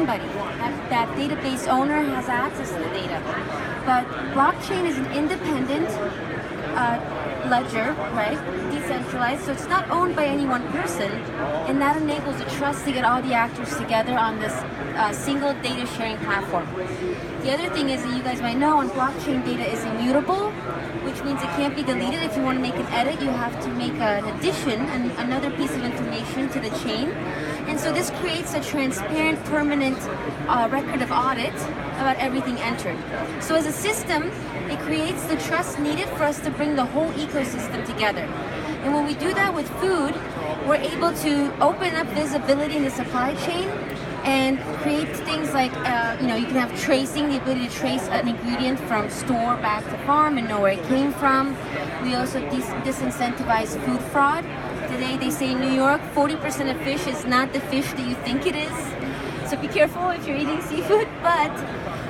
somebody. That database owner has access to the data. But blockchain is an independent ledger, right? Decentralized, so it's not owned by any one person, and that enables the trust to get all the actors together on this single data sharing platform. The other thing is that you guys might know, on blockchain, data is immutable, which means it can't be deleted. If you want to make an edit, you have to make an addition, and another piece of information to the chain. And so this creates a transparent, permanent record of audit about everything entered. So as a system, it creates the trust needed for us to bring the whole ecosystem together. And when we do that with food, we're able to open up visibility in the supply chain and create things like, you can have tracing, the ability to trace an ingredient from store back to farm and know where it came from. We also disincentivize food fraud. Today they say in New York, 40% of fish is not the fish that you think it is. So be careful if you're eating seafood, but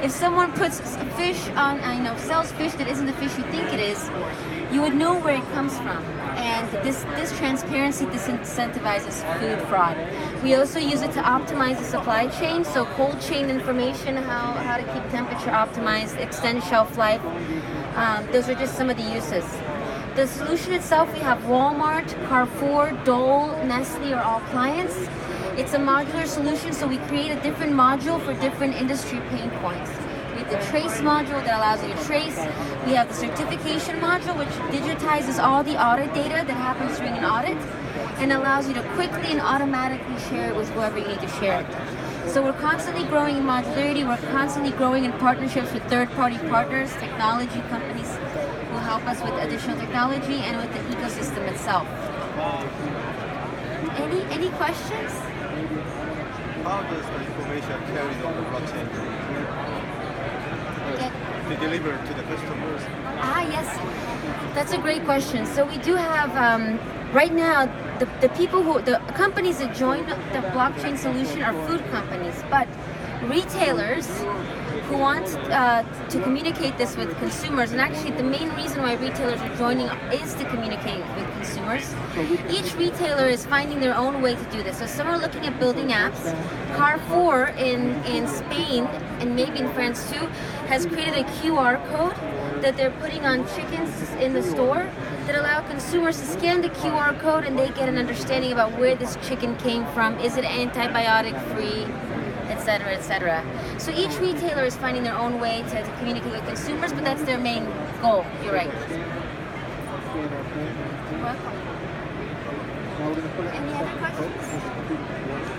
if someone puts fish on, sells fish that isn't the fish you think it is, you would know where it comes from. And this transparency disincentivizes food fraud. We also use it to optimize the supply chain, so cold chain information, how to keep temperature optimized, extend shelf life. Those are just some of the uses. The solution itself, we have Walmart, Carrefour, Dole, Nestle are all clients. It's a modular solution, so we create a different module for different industry pain points. We have the trace module that allows you to trace. We have the certification module, which digitizes all the audit data that happens during an audit and allows you to quickly and automatically share it with whoever you need to share it. So we're constantly growing in modularity. We're constantly growing in partnerships with third-party partners, technology companies who help us with additional technology and with the ecosystem itself. Any questions? How does the information carried on the blockchain be delivered to the customers? Yes, that's a great question. So we do have right now the companies that join the blockchain solution are food companies, but retailers who want to communicate this with consumers, and actually the main reason why retailers are joining is to communicate with consumers. Each retailer is finding their own way to do this. So some are looking at building apps. Carrefour in Spain, and maybe in France too, has created a QR code that they're putting on chickens in the store that allow consumers to scan the QR code and they get an understanding about where this chicken came from. Is it antibiotic free? Etc., etc. So each retailer is finding their own way to communicate with consumers, but that's their main goal. You're right. You're welcome. Any other questions?